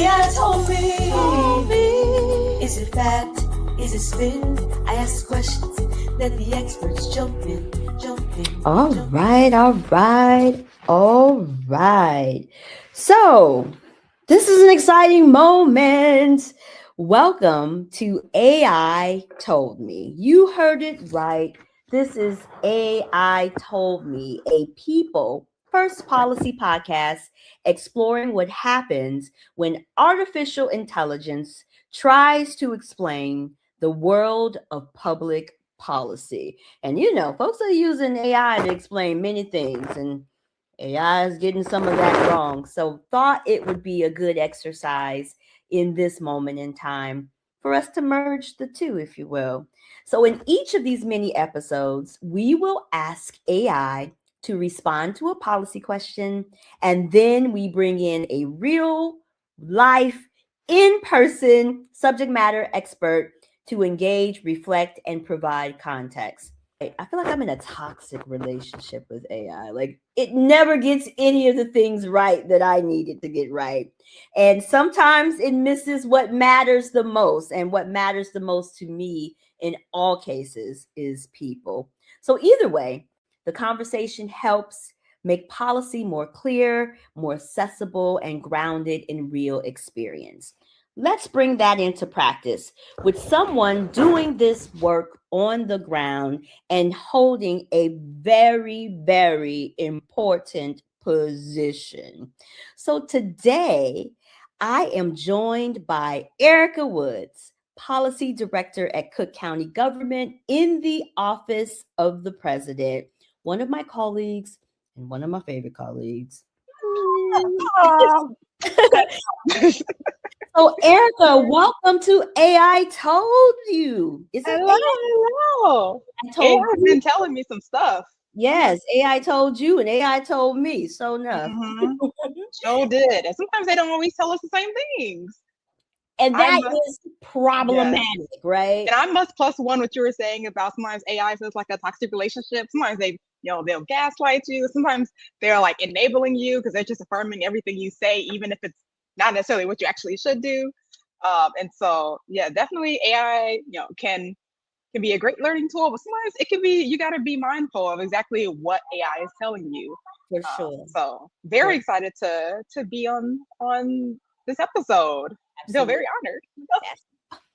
AI told me. Is it fact? Is it spin? I ask questions, let the experts jump in. All right. So, this is an exciting moment. Welcome to AI Told Me. You heard it right. This is AI Told Me, a people first policy podcast exploring what happens when artificial intelligence tries to explain the world of public policy. And you know, folks are using AI to explain many things, and AI is getting some of that wrong. So thought it would be a good exercise in this moment in time for us to merge the two, if you will. So in each of these mini episodes, we will ask AI to respond to a policy question, and then we bring in a real life, in-person subject matter expert to engage, reflect, and provide context. I feel like I'm in a toxic relationship with AI. Like it never gets any of the things right that I needed to get right. And sometimes it misses what matters the most. And what matters the most to me in all cases is people. So either way, the conversation helps make policy more clear, more accessible, and grounded in real experience. Let's bring that into practice with someone doing this work on the ground and holding a very, very important position. So today, I am joined by Ericka Woods, Policy Director at Cook County Government in the Office of the President, one of my colleagues and one of my favorite colleagues. So, Ericka, welcome to AI Told You. Is it Hello. I told AI has been telling me some stuff. Yes, AI told you and AI told me. So enough. Sure did. And sometimes they don't always tell us the same things. And that is problematic, right? And I must plus one what you were saying about sometimes AI feels like a toxic relationship. Sometimes they'll gaslight you. Sometimes they're like enabling you because they're just affirming everything you say, even if it's not necessarily what you actually should do. And so, yeah, definitely AI, can be a great learning tool, but sometimes it can be, you got to be mindful of exactly what AI is telling you. For sure. So very excited to be on this episode. I feel very honored. Yes.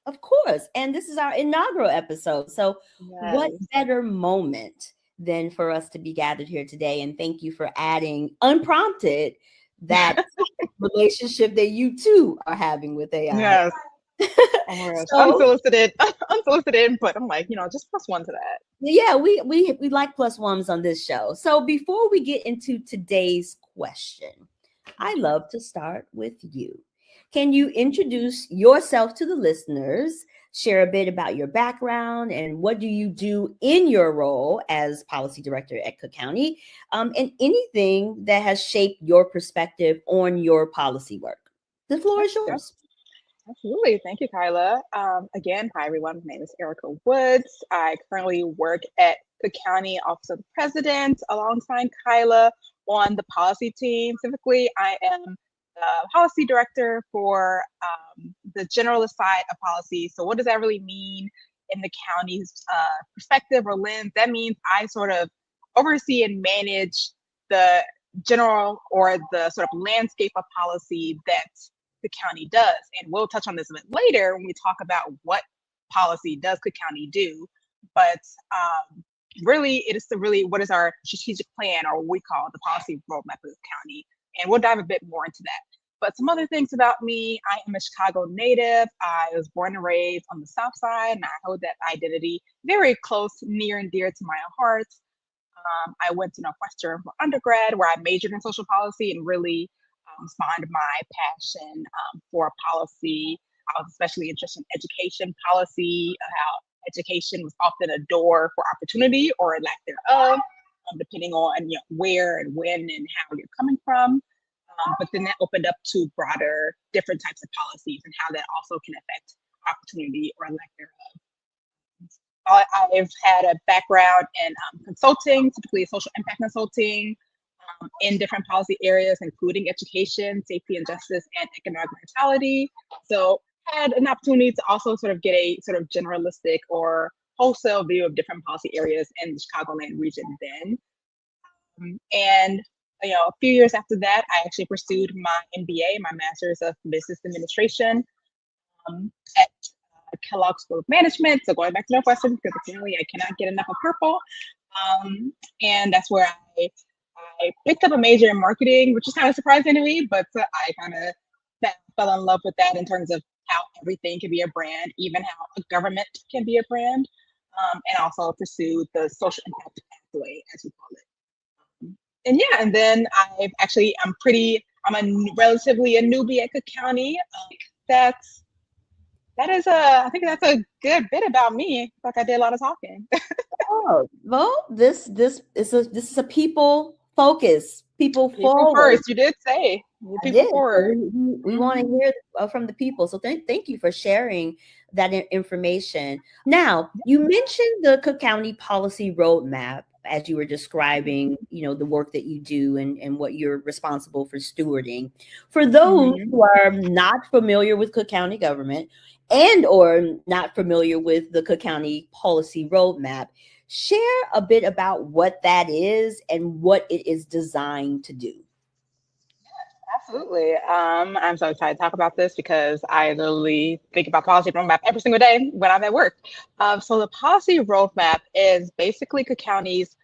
Of course. And this is our inaugural episode. So what better moment than for us to be gathered here today? And thank you for adding unprompted that relationship that you too are having with AI. Yes. Unsolicited input. I'm like, just plus one to that. Yeah, we like plus ones on this show. So before we get into today's question, I love to start with you. Can you introduce yourself to the listeners, share a bit about your background, and what do you do in your role as policy director at Cook County, and anything that has shaped your perspective on your policy work? The floor is yours. Absolutely. Thank you, Kyla. Again, hi, everyone. My name is Ericka Woods. I currently work at Cook County Office of the President alongside Kyla on the policy team. Specifically, I am the policy director for the generalist side of policy. So what does that really mean in the county's perspective or lens? That means I sort of oversee and manage the general or the sort of landscape of policy that the county does. And we'll touch on this a bit later when we talk about what policy does Cook County do. But really, it is what is our strategic plan, or what we call the policy roadmap of the county. And we'll dive a bit more into that. But some other things about me: I am a Chicago native. I was born and raised on the South Side, and I hold that identity very close, near and dear to my heart. I went to Northwestern for undergrad, where I majored in social policy and really spawned my passion for policy. I was especially interested in education policy, how education was often a door for opportunity or lack thereof, depending on where and when and how you're coming from. But then that opened up to broader, different types of policies and how that also can affect opportunity or lack thereof. I've had a background in consulting, typically social impact consulting, in different policy areas, including education, safety and justice, and economic vitality. So had an opportunity to also sort of get a sort of generalistic or wholesale view of different policy areas in the Chicagoland region then. And a few years after that, I actually pursued my MBA, my Master's of Business Administration, at Kellogg School of Management. So going back to Northwestern, because apparently I cannot get enough of purple. And that's where I picked up a major in marketing, which is kind of surprising to me, but I kind of fell in love with that in terms of how everything can be a brand, even how a government can be a brand, and also pursued the social impact pathway, as we call it. And yeah, and then I'm relatively a newbie at Cook County. I think that's a good bit about me. Like I did a lot of talking. Oh, well, this is a people focus, people People forward. first, you did say. I People did. So forward. we want to Mhm. hear from the people. So thank you for sharing that information. Now, you mentioned the Cook County Policy Roadmap as you were describing, the work that you do and what you're responsible for stewarding. For those Mhm. who are not familiar with Cook County government and or not familiar with the Cook County Policy Roadmap, share a bit about what that is and what it is designed to do. Absolutely. I'm so excited to talk about this because I literally think about policy roadmap every single day when I'm at work. So the policy roadmap is basically Cook County's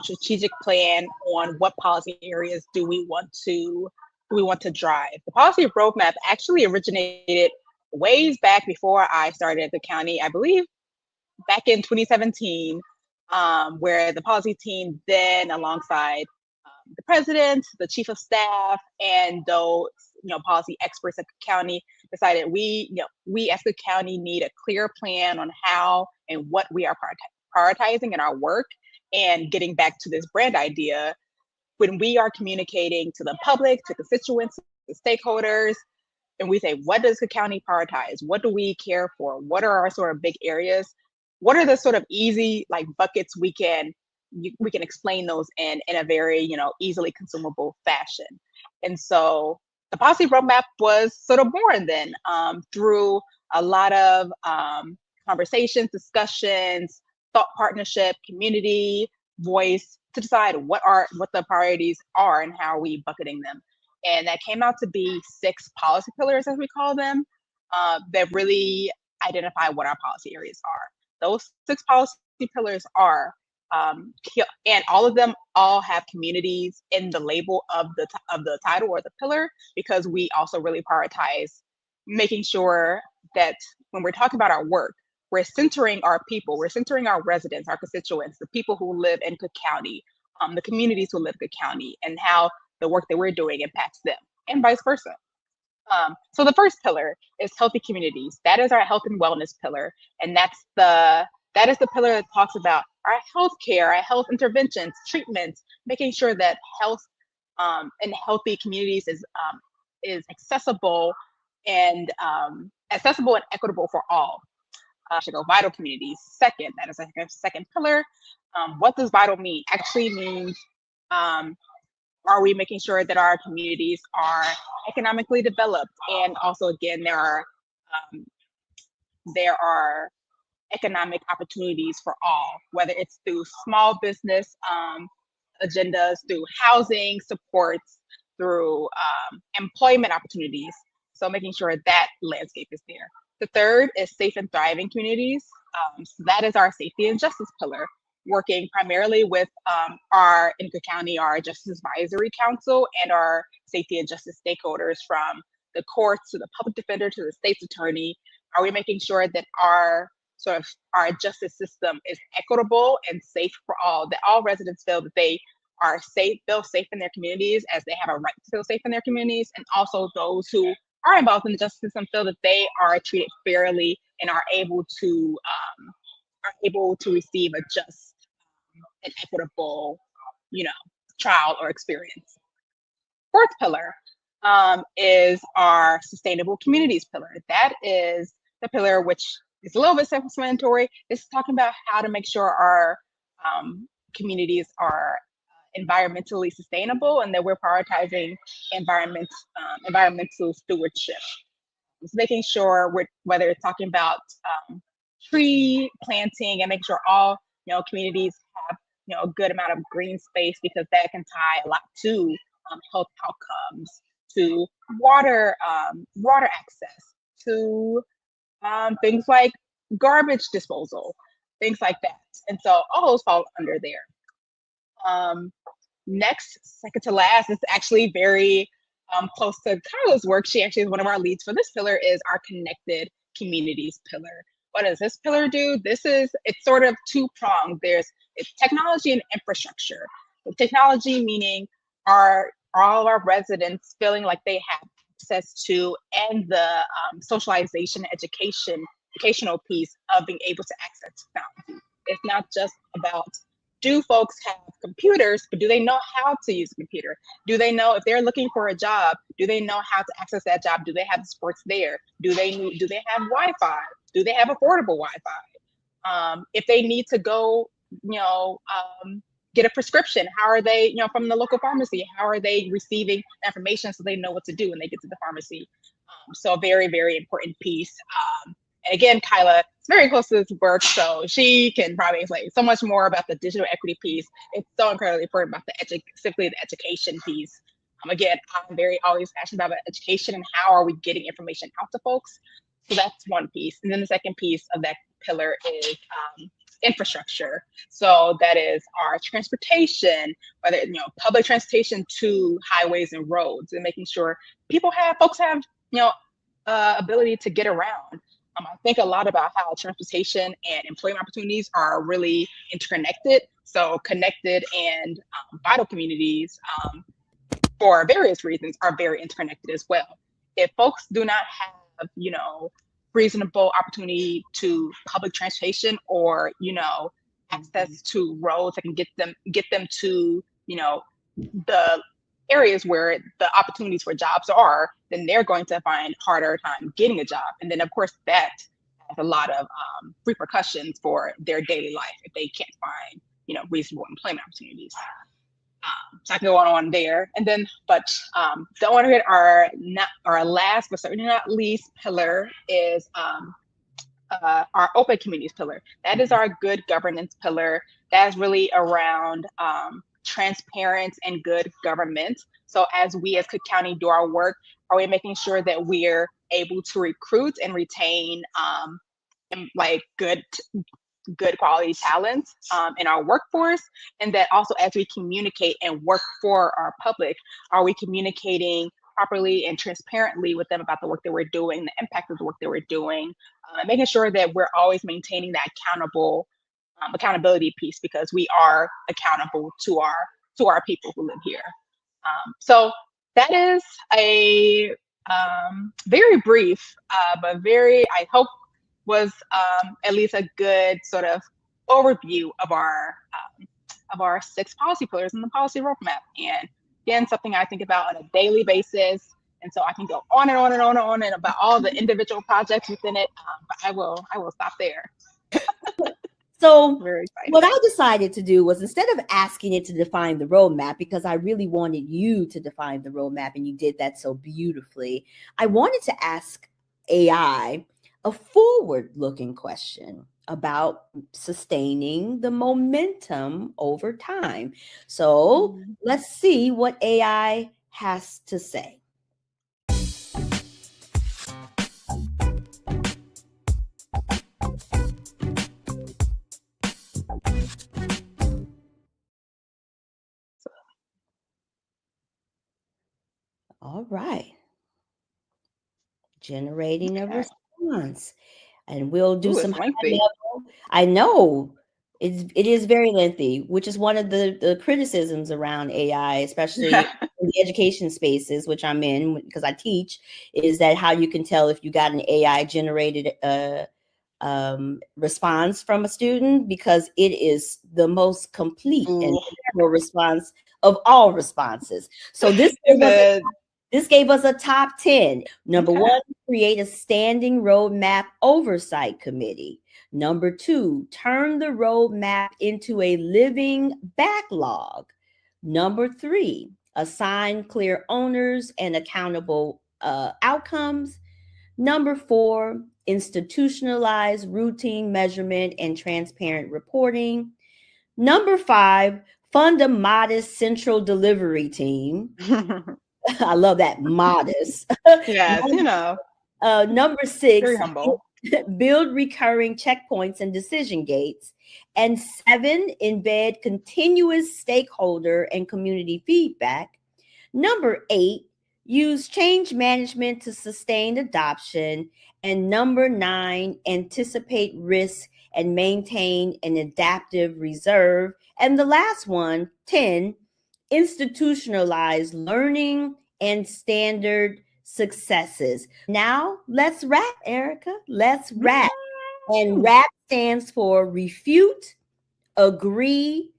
strategic plan on what policy areas do we want to drive. The policy roadmap actually originated ways back before I started at the county, I believe back in 2017, where the policy team then, alongside the president, the chief of staff, and those policy experts at the county, decided we as the county need a clear plan on how and what we are prioritizing in our work, and getting back to this brand idea when we are communicating to the public, to constituents, to stakeholders, and we say, what does the county prioritize? What do we care for? What are our sort of big areas? What are the sort of easy buckets we can explain those in a very easily consumable fashion? And so the policy roadmap was sort of born then, through a lot of conversations, discussions, thought partnership, community voice, to decide what the priorities are and how are we bucketing them. And that came out to be 6 policy pillars, as we call them, that really identify what our policy areas are. Those 6 policy pillars are, and all of them all have communities in the label of the title or the pillar, because we also really prioritize making sure that when we're talking about our work, we're centering our people, we're centering our residents, our constituents, the people who live in Cook County, the communities who live in Cook County, and how the work that we're doing impacts them, and vice versa. So the first pillar is healthy communities. That is our health and wellness pillar, and that is the pillar that talks about our health care, our health interventions, treatments, making sure that health and healthy communities is accessible and equitable for all. Should go vital communities second. That is a second pillar. What does vital mean? Actually means, are we making sure that our communities are economically developed? And also, again, there are economic opportunities for all, whether it's through small business agendas, through housing supports, through employment opportunities. So making sure that landscape is there. The third is safe and thriving communities. So that is our safety and justice pillar, working primarily with in Cook County, our Justice Advisory Council and our safety and justice stakeholders, from the courts to the public defender to the state's attorney. Are we making sure that our justice system is equitable and safe for all, that all residents feel that they feel safe in their communities, as they have a right to feel safe in their communities, and also those who are involved in the justice system feel that they are treated fairly and are able to receive a just and equitable, you know, trial or experience. Fourth pillar is our sustainable communities pillar. That is the pillar which is a little bit self-explanatory. This is talking about how to make sure our communities are environmentally sustainable and that we're prioritizing environmental stewardship. It's making sure whether it's talking about tree planting and making sure all communities have a good amount of green space, because that can tie a lot to health outcomes, to water access, to things like garbage disposal, things like that. And so all those fall under there. Next, second to last, is actually very close to Carla's work. She actually is one of our leads for this pillar, is our connected communities pillar. What does this pillar do? It's sort of two-pronged. It's technology and infrastructure. The technology meaning are all of our residents feeling like they have access to, and the socialization, educational piece of being able to access technology. It's not just about, do folks have computers, but do they know how to use a computer? Do they know, if they're looking for a job, do they know how to access that job? Do they have the supports there? Do they have Wi-Fi? Do they have affordable Wi-Fi? If they need to go, get a prescription, how are they, from the local pharmacy, how are they receiving information so they know what to do when they get to the pharmacy? So a very, very important piece. And again, Kyla is very close to this work, so she can probably explain so much more about the digital equity piece. It's so incredibly important about specifically the education piece. Again, I'm always passionate about education and how are we getting information out to folks. So that's one piece. And then the second piece of that pillar is infrastructure. So that is our transportation, whether public transportation to highways and roads, and making sure folks have ability to get around. I think a lot about how transportation and employment opportunities are really interconnected. So connected and vital communities, for various reasons, are very interconnected as well. If folks do not have, reasonable opportunity to public transportation, or, access to roads that can get them to, the areas where the opportunities for jobs are, then they're going to find harder time getting a job. And then of course that has a lot of repercussions for their daily life if they can't find, reasonable employment opportunities. So I can go on there. And then, don't want to forget our last, but certainly not least pillar is our open communities pillar. That is our good governance pillar. That is really around transparent and good government. So as we as Cook County do our work, are we making sure that we're able to recruit and retain good quality talent in our workforce? And that also, as we communicate and work for our public, are we communicating properly and transparently with them about the work that we're doing, the impact of the work that we're doing, and making sure that we're always maintaining that accountability piece, because we are accountable to our people who live here. So that is a very brief, but I hope was at least a good sort of overview of our 6 policy pillars in the policy roadmap. And again, something I think about on a daily basis. And so I can go on and on and on and on and about all the individual projects within it, but I will stop there. So what I decided to do was, instead of asking it to define the roadmap, because I really wanted you to define the roadmap and you did that so beautifully, I wanted to ask AI a forward-looking question about sustaining the momentum over time. So let's see what AI has to say. All right. Generating a response. And we'll do some high level. I know it is very lengthy, which is one of the criticisms around AI, especially in the education spaces, which I'm in because I teach, is that how you can tell if you got an AI generated response from a student, because it is the most complete and response of all responses. So this gave us a top 10. Number 1, create a standing roadmap oversight committee. Number 2, turn the roadmap into a living backlog. Number 3, assign clear owners and accountable outcomes. Number 4, institutionalize routine measurement and transparent reporting. Number 5, fund a modest central delivery team. I love that, modest. Yes, Number 6, very humble. build recurring checkpoints and decision gates. And 7, embed continuous stakeholder and community feedback. Number 8, use change management to sustain adoption. And number 9, anticipate risk and maintain an adaptive reserve. And the last one, 10, institutionalize learning and standard successes. Now let's wrap, Ericka. Let's wrap. And wrap stands for refute, agree,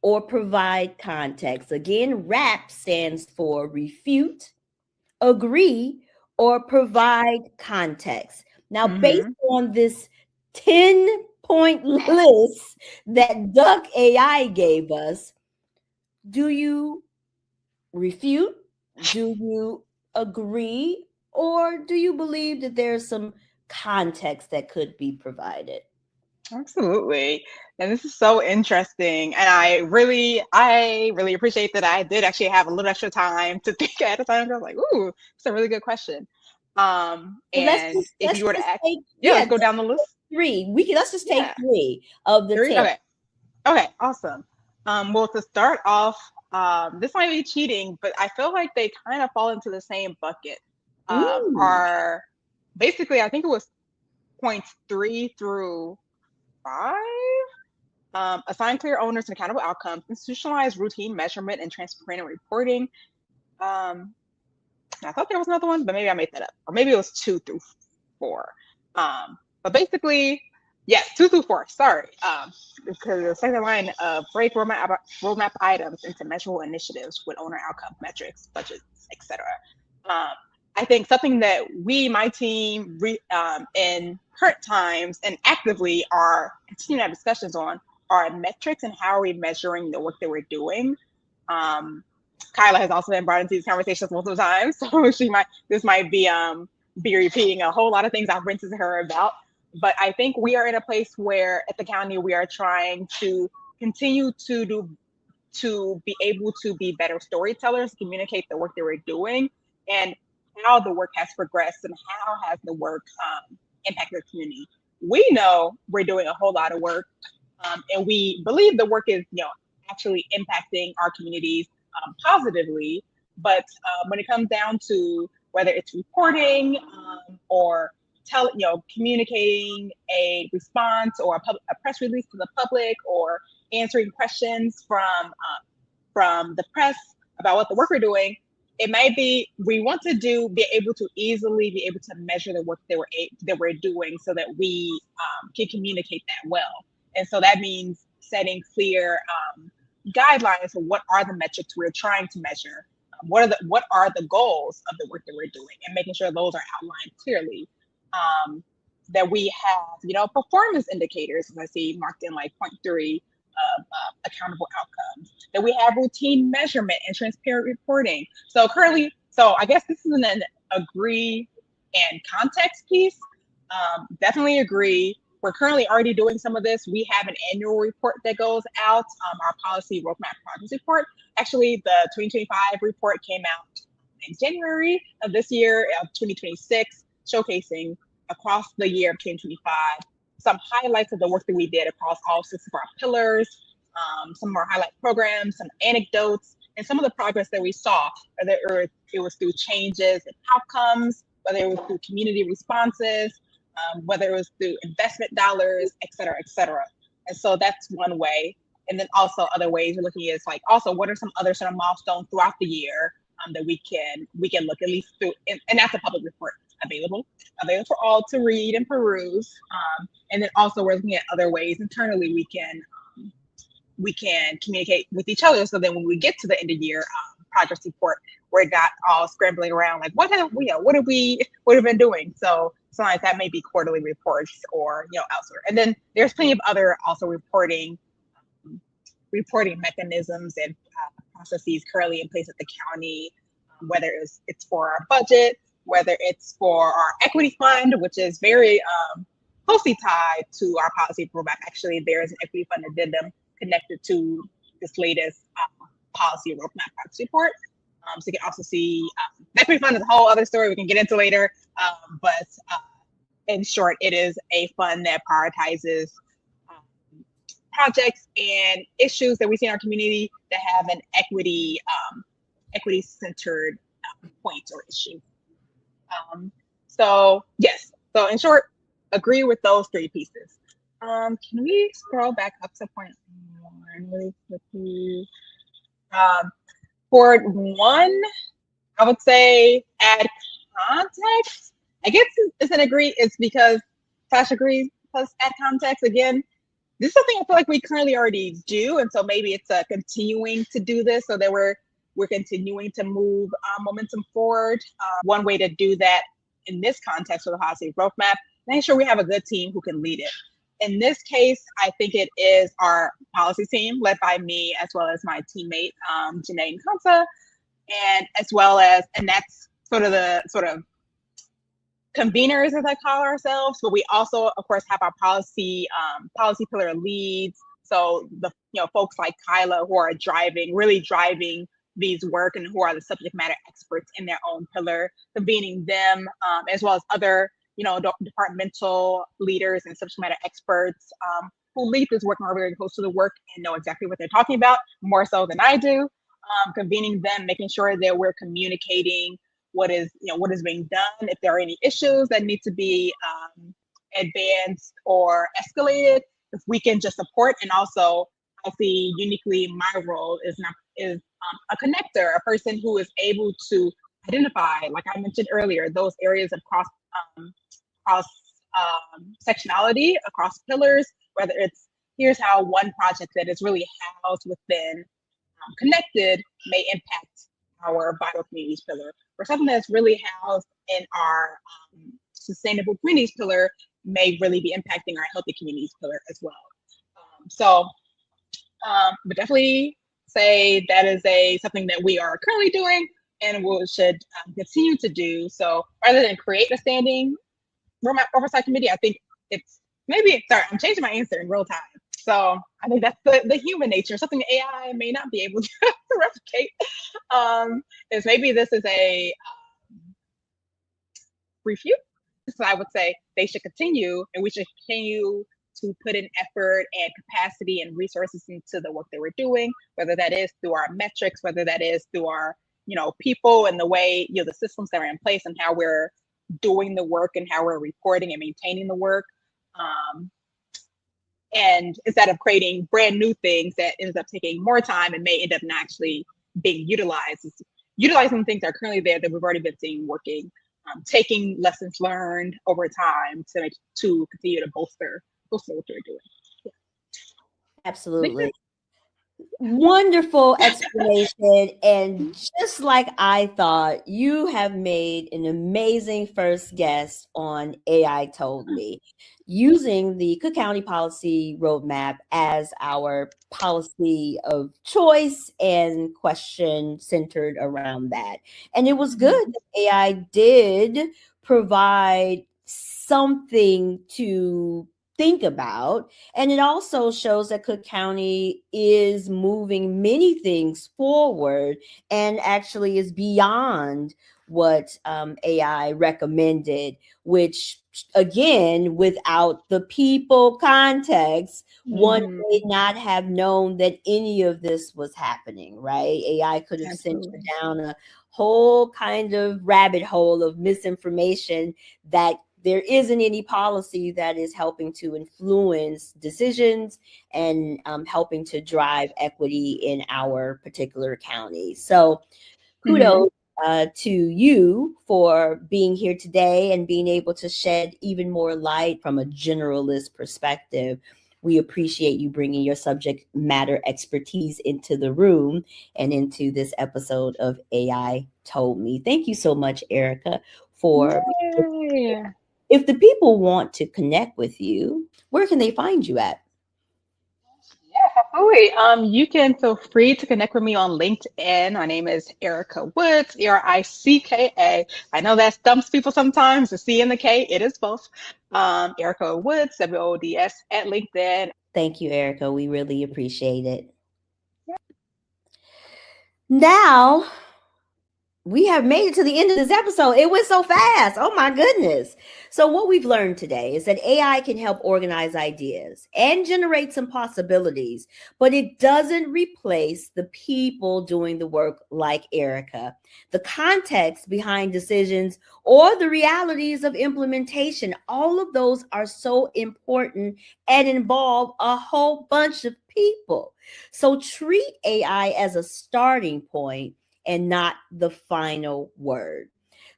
or provide context. Again, wrap stands for refute, agree, or provide context. Now, based on this 10-point list that Duck AI gave us, do you refute? Do you agree? Or do you believe that there's some context that could be provided? Absolutely. And this is so interesting. And I really appreciate that I did actually have a little extra time to think ahead of time. I was like, ooh, it's a really good question. Well, And if you were to ask, take, let's go down the list. 3. Let's just take 3 of the 3? 10. Okay, awesome. Well, to start off, this might be cheating, but I feel like they kind of fall into the same bucket. Are basically, I think it was points 3 through 5. Assign clear owners and accountable outcomes, institutionalize routine measurement and transparent reporting. I thought there was another one, but maybe I made that up. Or maybe it was 2 through 4. But basically, yes, 2 through 4, sorry. Because the second line of break roadmap items into measurable initiatives with owner outcome metrics, budgets, etc. I think something that my team, in current times and actively are continuing to have discussions on are metrics and how are we measuring the work that we're doing. Kyla has also been brought into these conversations multiple times, so this might be repeating a whole lot of things I've written to her about. But I think we are in a place where at the county we are trying to continue to be able to be better storytellers, communicate the work that we're doing, and how the work has progressed and how has the work impacted the community. We know we're doing a whole lot of work, and we believe the work is actually impacting our communities positively. But when it comes down to whether it's reporting or communicating a response or a press release to the public or answering questions from the press about what the work we're doing, it might be we want to be able to easily be able to measure the work that we're doing so that we can communicate that well. And so that means setting clear guidelines for what are the metrics we're trying to measure, what are the goals of the work that we're doing, and making sure those are outlined clearly. That we have, performance indicators, as I see marked in like point 3 of accountable outcomes, that we have routine measurement and transparent reporting. So I guess this is an agree and context piece. Definitely agree. We're currently already doing some of this. We have an annual report that goes out, our policy roadmap progress report. Actually, the 2025 report came out in January of this year, of 2026, showcasing across the year of 2025 some highlights of the work that we did across all 6 of our pillars, some of our highlight programs, some anecdotes, and some of the progress that we saw, whether it was through changes in outcomes, whether it was through community responses, whether it was through investment dollars, et cetera, et cetera. And so that's one way. And then also other ways we're looking is like, also what are some other sort of milestones throughout the year that we can look at least through, and that's a public report available for all to read and peruse. And then also we're looking at other ways internally we can communicate with each other, so then when we get to the end of year progress report, we're not all scrambling around like what have we been doing. So sometimes that may be quarterly reports or elsewhere. And then there's plenty of other also reporting reporting mechanisms and processes currently in place at the county, whether it's for our budget, whether it's for our equity fund, which is very closely tied to our policy roadmap. Actually, there's an equity fund addendum connected to this latest policy roadmap practice report. So you can also see the equity fund is a whole other story we can get into later. But in short, it is a fund that prioritizes projects and issues that we see in our community that have an equity centered point or issue. So yes, so in short, agree with those three pieces. Can we scroll back up to point one really quickly? For one, I would say add context. I guess it's an agree. It's because / agree plus add context. Again, this is something I feel like we currently already do, and so maybe it's continuing to do this so that we're continuing to move momentum forward. One way to do that in this context for the policy roadmap, making sure we have a good team who can lead it. In this case, I think it is our policy team led by me as well as my teammate, Janae and Kansa, and as well as, and that's sort of conveners, as I call ourselves, but we also, of course, have our policy pillar leads. So the folks like Kyla who are really driving these work and who are the subject matter experts in their own pillar, convening them, as well as other departmental leaders and subject matter experts who lead this work and are very close to the work and know exactly what they're talking about, more so than I do. Convening them, making sure that we're communicating what is being done, if there are any issues that need to be advanced or escalated, if we can just support. And also, I see uniquely my role is a connector, a person who is able to identify, like I mentioned earlier, those areas of cross sectionality across pillars, whether it's here's how one project that is really housed within connected may impact our vital communities pillar, or something that's really housed in our sustainable communities pillar may really be impacting our healthy communities pillar as well. But definitely say that is something that we are currently doing and we should continue to do. So rather than create a standing roadmap oversight committee, I think I'm changing my answer in real time. So I think that's the human nature, something AI may not be able to replicate. Is maybe this is a refute. So I would say they should continue, and we should continue to put in effort and capacity and resources into the work that we're doing, whether that is through our metrics, whether that is through our people and the way the systems that are in place and how we're doing the work and how we're reporting and maintaining the work. And instead of creating brand new things that ends up taking more time and may end up not actually being utilized, utilizing things that are currently there that we've already been seeing working, taking lessons learned over time to continue to bolster what we're doing. Yeah. Absolutely. Wonderful explanation. And just like I thought, you have made an amazing first guest on AI Told Me, using the Cook County Policy Roadmap as our policy of choice and question centered around that. And it was good that AI did provide something to think about. And it also shows that Cook County is moving many things forward and actually is beyond what AI recommended, which again, without the people context, one may not have known that any of this was happening, right? AI could have sent you down a whole kind of rabbit hole of misinformation that there isn't any policy that is helping to influence decisions and helping to drive equity in our particular county. So kudos to you for being here today and being able to shed even more light from a generalist perspective. We appreciate you bringing your subject matter expertise into the room and into this episode of AI Told Me. Thank you so much, Ericka, for If the people want to connect with you, where can they find you at? Absolutely. You can feel free to connect with me on LinkedIn. My name is Ericka Woods, Ericka. I know that stumps people sometimes, the C and the K. It is both. Ericka Woods, Woods at LinkedIn. Thank you, Erica. We really appreciate it. Now, we have made it to the end of this episode. It went so fast. Oh my goodness. So, what we've learned today is that AI can help organize ideas and generate some possibilities, but it doesn't replace the people doing the work like Erica. The context behind decisions or the realities of implementation, all of those are so important and involve a whole bunch of people. So, treat AI as a starting point and not the final word.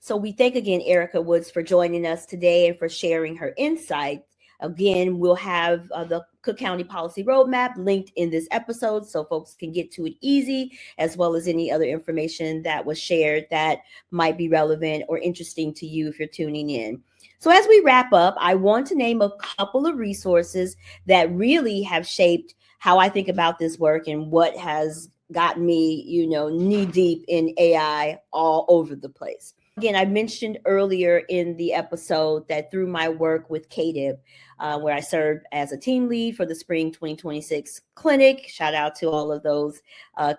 So we thank again Ericka Woods for joining us today and for sharing her insights. Again, we'll have the Cook County Policy Roadmap linked in this episode so folks can get to it easy, as well as any other information that was shared that might be relevant or interesting to you if you're tuning in. So as we wrap up, I want to name a couple of resources that really have shaped how I think about this work and what has got me, knee deep in AI all over the place. Again, I mentioned earlier in the episode that through my work with CATIB, where I served as a team lead for the Spring 2026 clinic, shout out to all of those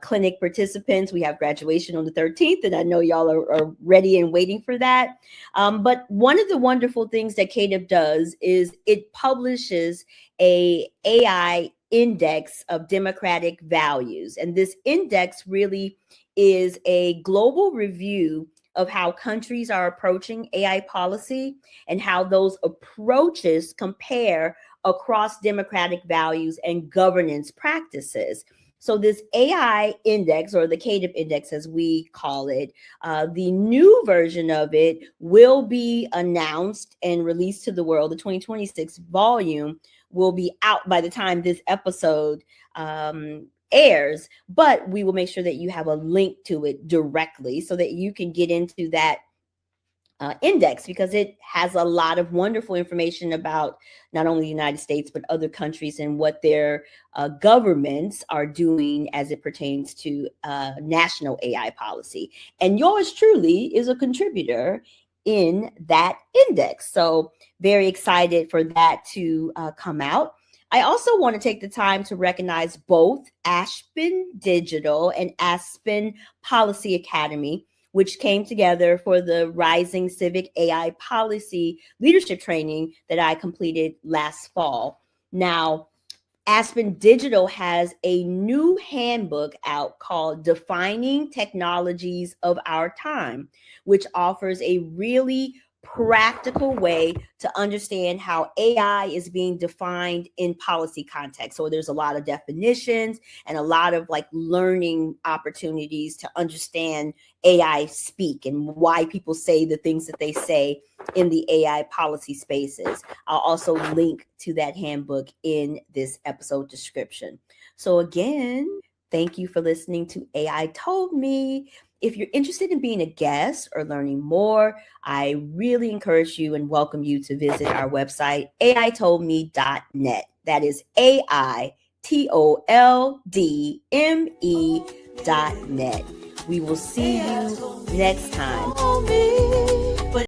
clinic participants. We have graduation on the 13th, and I know y'all are ready and waiting for that. But one of the wonderful things that CATIB does is it publishes a AI index of democratic values. And this index really is a global review of how countries are approaching AI policy and how those approaches compare across democratic values and governance practices. So this AI index, or the CATIB index as we call it, the new version of it will be announced and released to the world. The 2026 volume will be out by the time this episode airs, but we will make sure that you have a link to it directly so that you can get into that index, because it has a lot of wonderful information about not only the United States, but other countries and what their governments are doing as it pertains to national AI policy. And yours truly is a contributor in that index. So very excited for that to come out. I also want to take the time to recognize both Aspen Digital and Aspen Policy Academy, which came together for the Rising Civic AI Policy Leadership Training that I completed last fall. Now, Aspen Digital has a new handbook out called Defining Technologies of Our Time, which offers a really practical way to understand how AI is being defined in policy context. So there's a lot of definitions and a lot of learning opportunities to understand AI speak and why people say the things that they say in the AI policy spaces. I'll also link to that handbook in this episode description. So again, thank you for listening to AI Told Me. If you're interested in being a guest or learning more, I really encourage you and welcome you to visit our website, aitoldme.net. That is AITOLDME.net. We will see you next time.